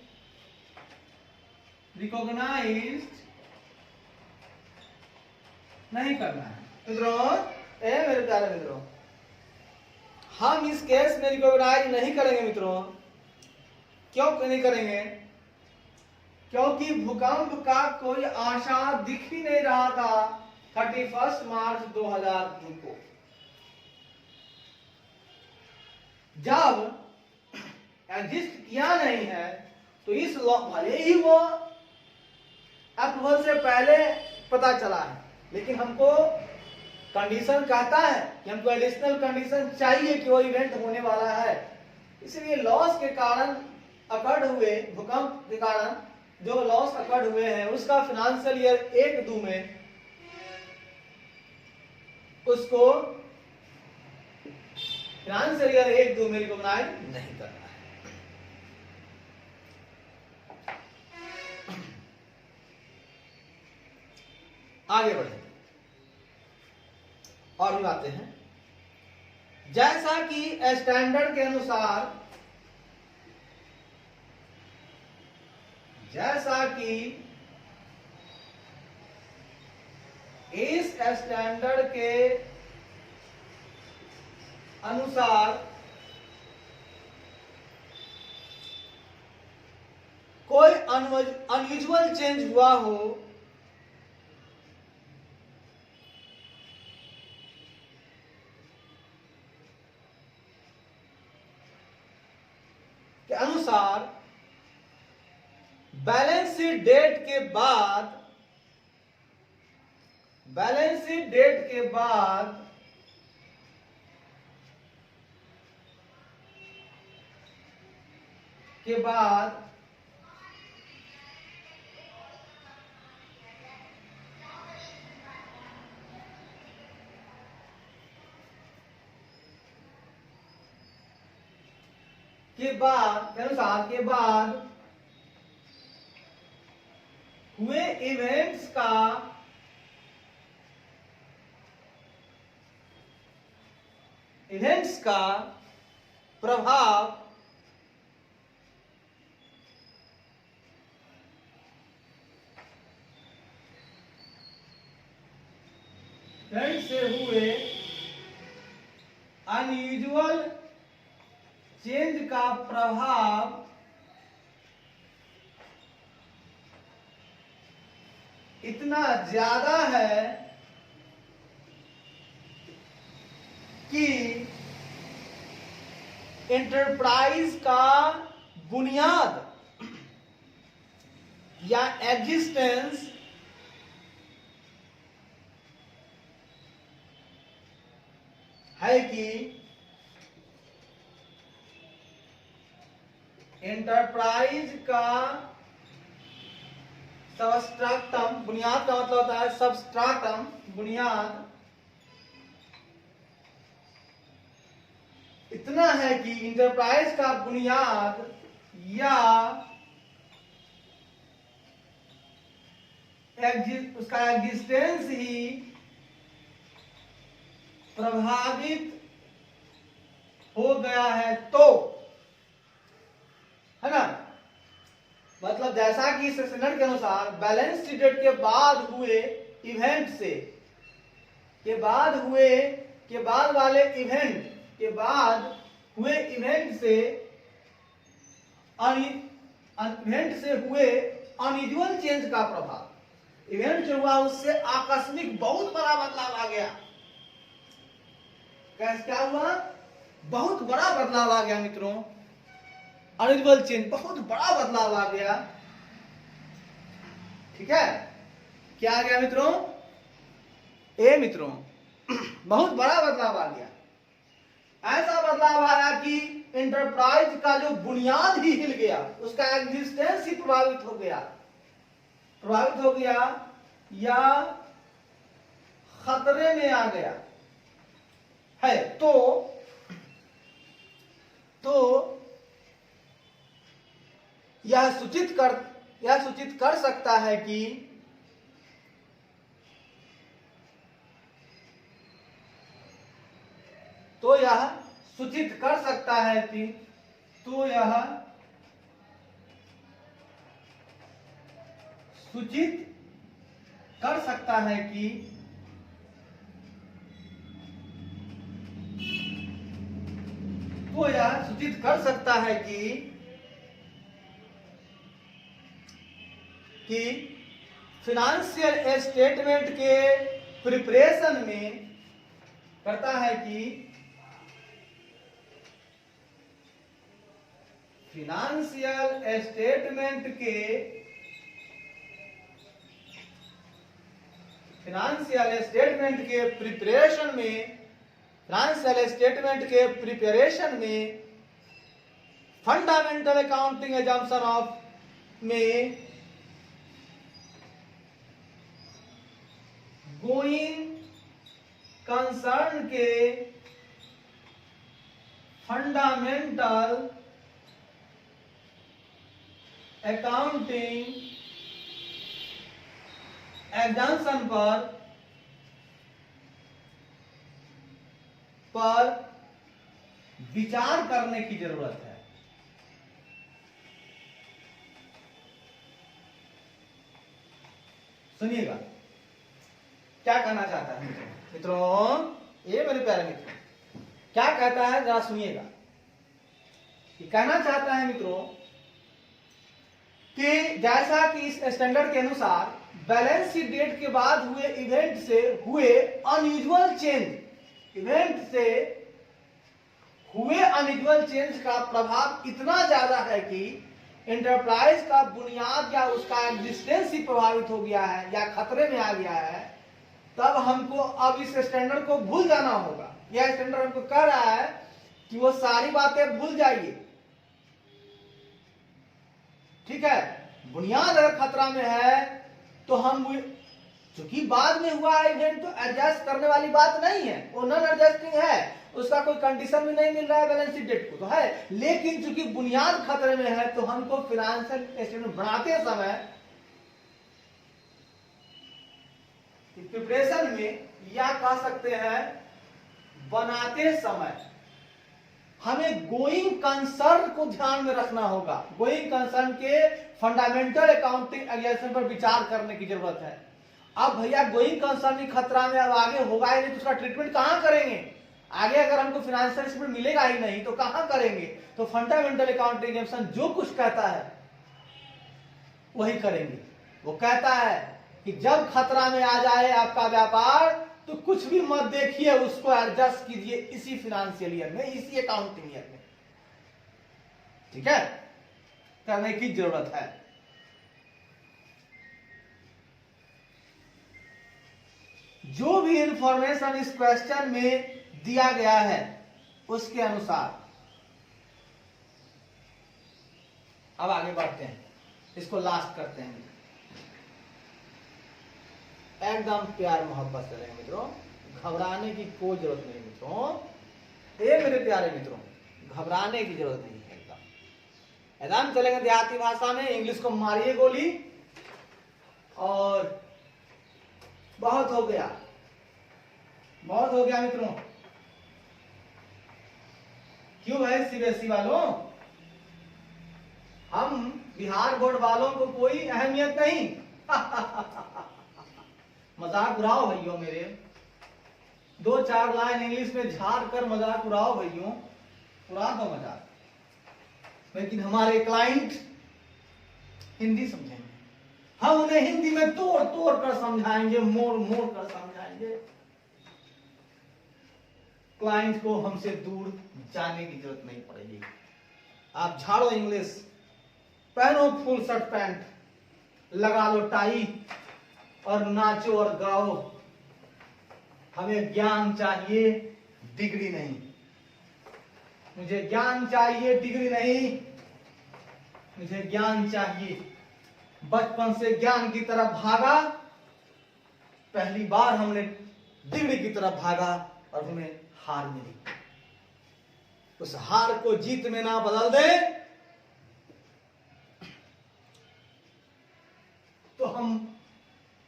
रिकॉग्नाइज्ड नहीं करना है। मित्रों, मेरे प्यारे मित्रों, हम इस केस में रिकॉग्नाइज नहीं करेंगे मित्रों। क्यों नहीं करेंगे? क्योंकि भूकंप का कोई आशा दिख ही नहीं रहा था 31 मार्च 2002 को। जब एग्जिस्ट किया नहीं है तो इस लॉ भले ही वो अप्रूवल से पहले पता चला है, लेकिन हमको कंडीशन कहता है कि हमको एडिशनल कंडीशन चाहिए कि वो इवेंट होने वाला है। इसलिए लॉस के कारण अकड़ हुए, भूकंप के कारण जो लॉस अकड़ हुए हैं उसका फाइनेंशियल ईयर 1-2 में उसको फाइनेंशियल ईयर 1-2 में रिकॉग्नाइज नहीं करना है। आगे बढ़े और भी बातें हैं। जैसा कि स्टैंडर्ड के अनुसार, जैसा कि इस स्टैंडर्ड के अनुसार कोई अनयूजुअल चेंज हुआ हो के अनुसार बैलेंस शीट डेट के बाद हुए इवेंट्स का प्रभाव से हुए अनयूजुअल चेंज का प्रभाव इतना ज्यादा है कि एंटरप्राइज का बुनियाद या एग्जिस्टेंस है कि एंटरप्राइज का सबस्ट्रैटम, बुनियाद का मतलब होता है सबस्ट्रैटम, बुनियाद इतना है कि इंटरप्राइज का बुनियाद या उसका एग्जिस्टेंस ही प्रभावित हो गया है, तो है ना। मतलब जैसा कि इस स्टैंडर्ड के अनुसार बैलेंस शीट डेट के बाद हुए इवेंट से, के बाद वाले इवेंट के बाद हुए इवेंट से हुए अनयूजुअल चेंज का प्रभाव, इवेंट जो हुआ उससे आकस्मिक बहुत बड़ा बदलाव आ गया। क्या हुआ? बहुत बड़ा बदलाव आ गया मित्रों। अनयूजुअल चेंज, बहुत बड़ा बदलाव आ गया। ठीक है, क्या आ गया मित्रों? ए मित्रों, बहुत बड़ा बदलाव आ गया। ऐसा बदलाव आया कि इंटरप्राइज का जो बुनियाद ही हिल गया, उसका एग्जिस्टेंस ही प्रभावित हो गया या खतरे में आ गया है। तो यह सूचित कर सकता है कि यह सूचित कर सकता है कि फाइनेंशियल स्टेटमेंट के प्रिपरेशन में करता है कि फाइनेंशियल स्टेटमेंट के प्रिपरेशन में फंडामेंटल अकाउंटिंग एजम्पशन में गोइंग कंसर्न के फंडामेंटल अकाउंटिंग एग्जाम्पशन पर विचार करने की जरूरत है। सुनिएगा क्या कहना चाहता है मित्रों, ये मेरे प्यारे मित्रों क्या कहता है, जरा सुनिएगा। कहना चाहता है मित्रों कि जैसा कि इस स्टैंडर्ड के अनुसार बैलेंस शीट डेट के बाद हुए इवेंट से हुए अनयूजुअल चेंज का प्रभाव इतना ज्यादा है कि इंटरप्राइज का बुनियाद या उसका एग्जिस्टेंस ही प्रभावित हो गया है या खतरे में आ गया है, तब हमको अब इस स्टैंडर्ड को भूल जाना होगा। यह स्टैंडर्ड हमको कह रहा है कि वो सारी बातें भूल जाइए। ठीक है, बुनियाद अगर खतरा में है तो हम, चूंकि बाद में हुआ है इवेंट, तो एडजस्ट करने वाली बात नहीं है, वो नॉन एडजस्टिंग है, उसका कोई कंडीशन भी नहीं मिल रहा है बैलेंस शीट डेट को, तो है। लेकिन चूंकि बुनियाद खतरे में है तो हमको फाइनेंशियल स्टेटमेंट बनाते समय प्रिपरेशन में, या कह सकते हैं बनाते समय, हमें गोइंग कंसर्न को ध्यान में रखना होगा। गोइंग कंसर्न के फंडामेंटल अकाउंटिंग एग्जाम्पशन पर विचार करने की जरूरत है। अब भैया गोइंग कंसर्न ही खतरा में अब आगे होगा ही नहीं, तो उसका ट्रीटमेंट कहां करेंगे? आगे अगर हमको फाइनेंशियल स्टेटमेंट मिलेगा ही नहीं तो कहां करेंगे? तो फंडामेंटल अकाउंटिंग एग्जाम्पशन जो कुछ कहता है वही करेंगे। वो कहता है कि जब खतरा में आ जाए आपका व्यापार तो कुछ भी मत देखिए, उसको एडजस्ट कीजिए इसी फाइनेंशियल ईयर में, इसी अकाउंटिंग ईयर में। ठीक है, करने की जरूरत है। जो भी इंफॉर्मेशन इस क्वेश्चन में दिया गया है उसके अनुसार। अब आगे बढ़ते हैं, इसको लास्ट करते हैं। एकदम प्यार मोहब्बत से रहेंगे मित्रों, घबराने की कोई जरूरत नहीं मित्रों। ये मेरे प्यारे मित्रों, घबराने की जरूरत नहीं है। एकदम चलेंगे देहाती भाषा में, इंग्लिश को मारिए गोली। और बहुत हो गया मित्रों। क्यों भाई सीबीएसई वालों, हम बिहार बोर्ड वालों को कोई अहमियत नहीं। मजाक उड़ाओ भैयों मेरे, 2-4 लाइन इंग्लिश में झाड़ कर मजाक उड़ाओ भैयों, उड़ा दो मजाक। लेकिन हमारे क्लाइंट हिंदी समझेंगे, हम उन्हें हिंदी में तोड़ तोड़ कर समझाएंगे, मोड़ मोड़ कर समझाएंगे। क्लाइंट को हमसे दूर जाने की जरूरत नहीं पड़ेगी। आप झाड़ो इंग्लिश, पहनो फुल शर्ट पैंट, लगा लो टाई और नाचो और गाओ। हमें ज्ञान चाहिए, डिग्री नहीं। मुझे ज्ञान चाहिए, डिग्री नहीं। मुझे ज्ञान चाहिए। बचपन से ज्ञान की तरफ भागा, पहली बार हमने डिग्री की तरफ भागा और हमें हार मिली। उस हार को जीत में ना बदल दे तो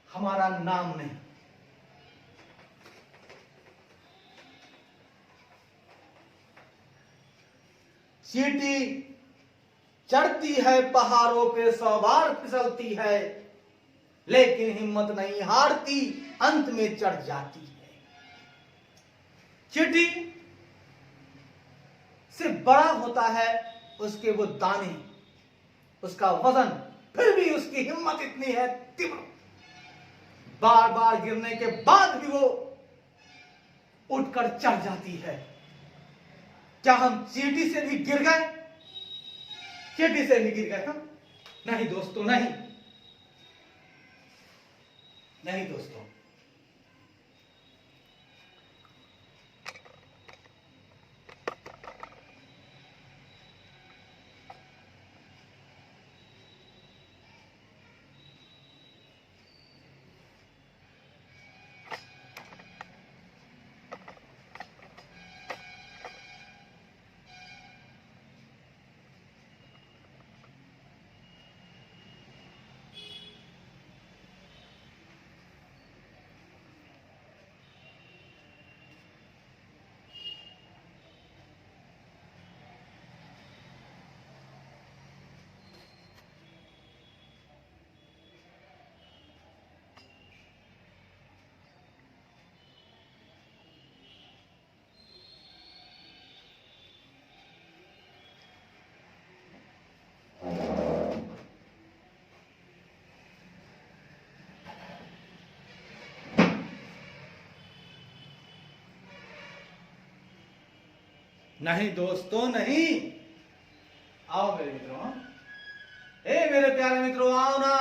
हमारा नाम नहीं। चींटी चढ़ती है पहाड़ों पे, 100 बार फिसलती है, लेकिन हिम्मत नहीं हारती, अंत में चढ़ जाती है। चींटी से बड़ा होता है उसके वो दाने, उसका वजन, फिर भी उसकी हिम्मत इतनी है तीव्र, बार बार गिरने के बाद भी वो उठकर चढ़ जाती है। क्या हम चींटी से भी गिर गए? चींटी से भी गिर गए हम? नहीं दोस्तों, नहीं, नहीं दोस्तों। नहीं दोस्तों, नहीं। आओ मेरे मित्रों, मेरे प्यारे मित्रों, आओ ना,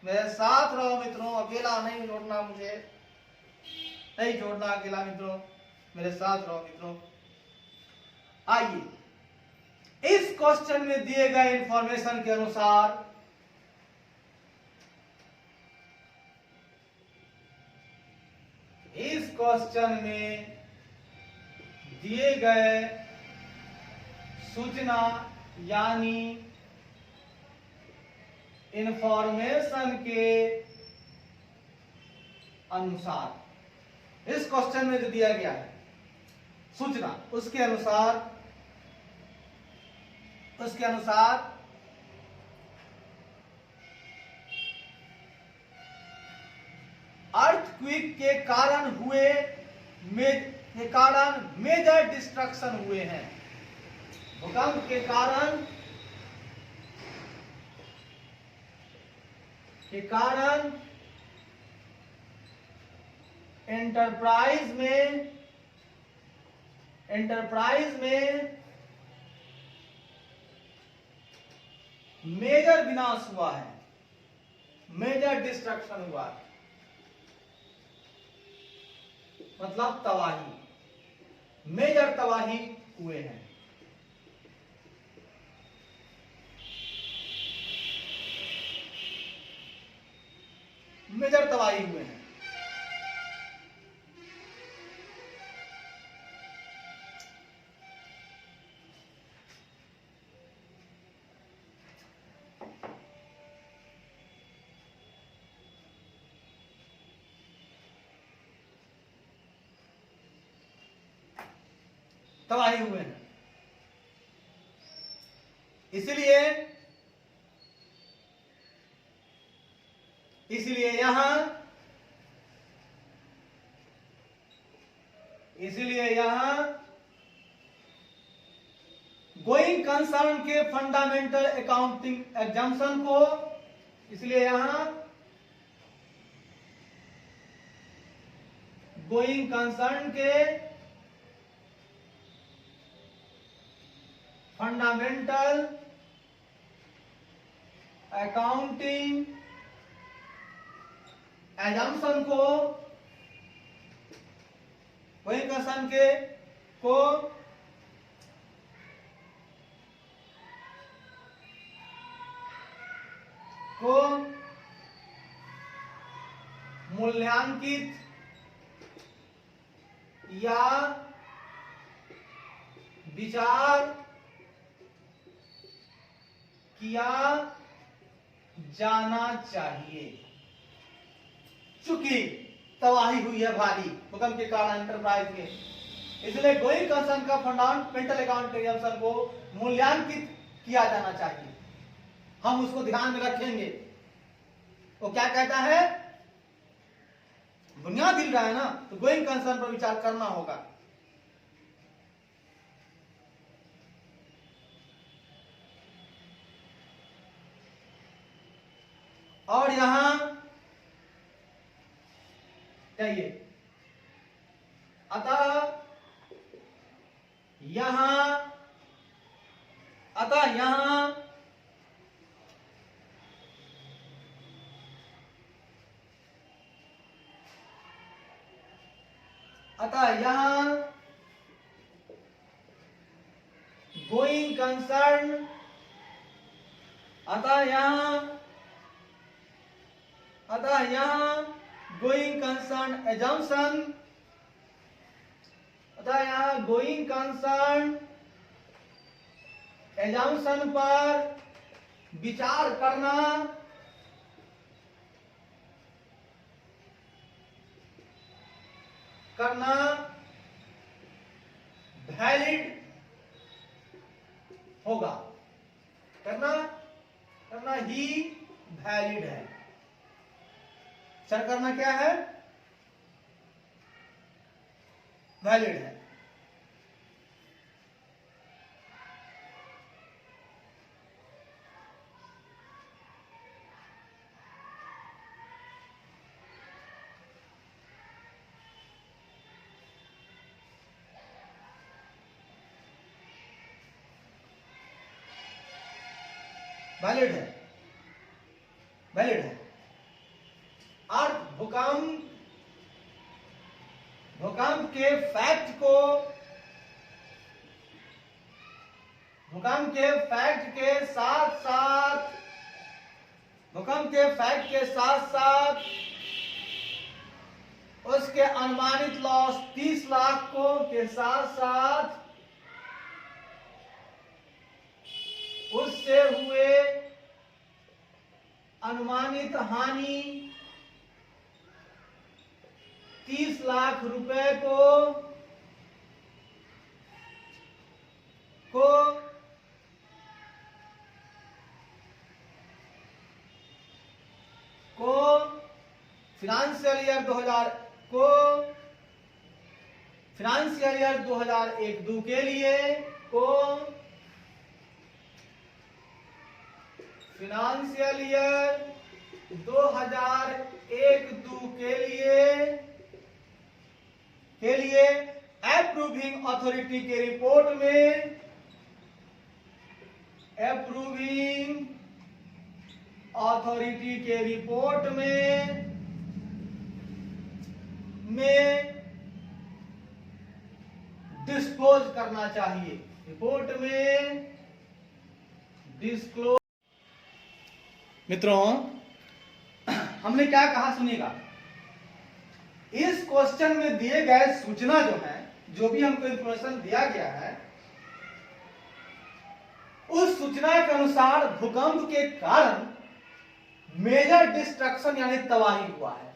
मेरे साथ रहो मित्रों। अकेला नहीं छोड़ना, मुझे नहीं छोड़ना अकेला मित्रों, मेरे साथ रहो मित्रों। आइए, इस क्वेश्चन में दिए गए इंफॉर्मेशन के अनुसार इस क्वेश्चन में दिए गए सूचना यानी इंफॉर्मेशन के अनुसार, इस क्वेश्चन में जो दिया गया है सूचना, उसके अनुसार अर्थक्वेक के कारण मेजर डिस्ट्रक्शन हुए हैं। भूकंप के कारण एंटरप्राइज में मेजर विनाश हुआ है, मेजर डिस्ट्रक्शन हुआ है, मतलब तबाही, मेजर तबाही हुए हैं। मेजर तबाही हुए हैं। तबाही हुए हैं। इसलिए यहां गोइंग कंसर्न के फंडामेंटल अकाउंटिंग एग्जाम्पशन को, इसलिए यहां गोइंग कंसर्न के फंडामेंटल अकाउंटिंग एजम्पशन को वही कंसर्न के को मूल्यांकित या विचार किया जाना चाहिए। चूंकि तबाही हुई है भारी भूकंप के कारण एंटरप्राइज में, इसलिए गोइंग कंसर्न का फंडामेंटल अकाउंटिंग एजम्पशन को मूल्यांकित किया जाना चाहिए। हम उसको ध्यान में रखेंगे। वो क्या कहता है, बुनियाद हिल रहा है ना, तो गोइंग कंसर्न पर विचार करना होगा। और यहां चाहिए अतः यहां going concern going concern assumption पर विचार करना वैलिड होगा, करना ही वैलिड है। सर करना क्या है, वैलिड है। वैलिड है। और भूकंप के फैक्ट के साथ उसके अनुमानित लॉस 30 लाख के साथ उससे हुए अनुमानित हानि 30 लाख रुपए को फाइनेंशियल ईयर 2001-2 के लिए फाइनेंशियल ईयर 2001-2 के लिए अप्रूविंग अथॉरिटी के रिपोर्ट में डिस्क्लोज करना चाहिए। रिपोर्ट में डिस्क्लोज। मित्रों, हमने क्या कहा सुनिएगा। इस क्वेश्चन में दिए गए सूचना जो है, जो भी हमको इंफॉर्मेशन दिया गया है, उस सूचना के अनुसार भूकंप के कारण मेजर डिस्ट्रक्शन यानी तबाही हुआ है।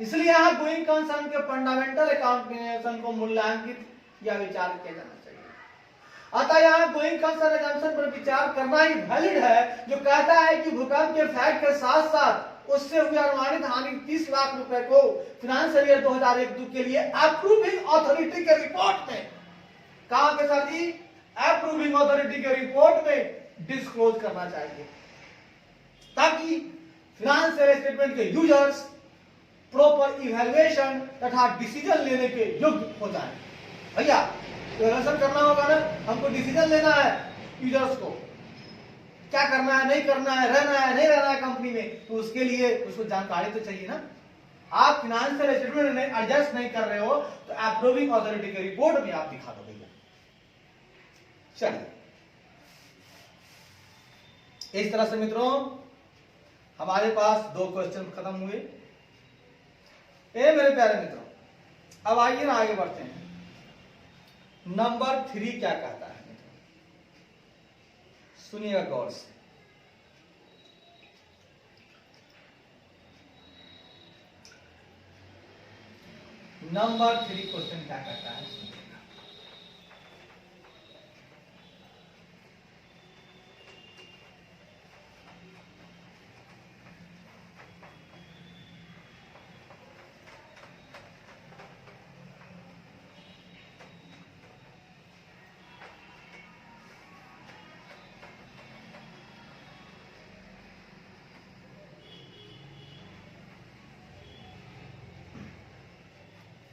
इसलिए यहां गोइंग कंसर्न के फंडामेंटल अकाउंटिंग को मूल्यांकित या विचार किया जाना चाहिए। अतः यहां गोइंग कंसर्न एजम्पशन पर विचार करना ही वैलिड है, जो कहता है कि भूकंप के फैक्ट के साथ साथ उससे हुई अनुमानित हानि 30 लाख रुपए को फाइनेंशियल ईयर 2001-2 के लिए अप्रूविंग अथॉरिटी के रिपोर्ट में, कहां के साथ ही अप्रूविंग अथॉरिटी के रिपोर्ट में डिस्क्लोज करना चाहिए, ताकि फाइनेंशियल स्टेटमेंट के यूजर्स प्रॉपर इवैल्यूएशन तथा डिसीजन लेने के योग्य हो जाए। भैया इवैल्यूएशन करना होगा ना, हमको डिसीजन लेना है यूजर्स को क्या करना है, नहीं करना है, रहना है, नहीं रहना है कंपनी में, तो उसके लिए उसको जानकारी तो चाहिए ना। आप फिनेंशियल स्टेटमेंट एडजस्ट नहीं कर रहे हो तो अप्रूविंग अथॉरिटी के रिपोर्ट में आप दिखा दो भैया। चलिए, इस तरह से मित्रों हमारे पास 2 क्वेश्चन खत्म हुए। मेरे प्यारे मित्रों, अब आइए ना आगे बढ़ते हैं। नंबर 3 क्या कहता है मित्रों, सुनिएगा गौर से। नंबर 3 क्वेश्चन क्या कहता है, सुनिएगा।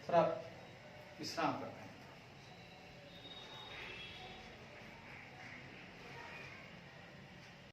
थोड़ा विश्राम करना है।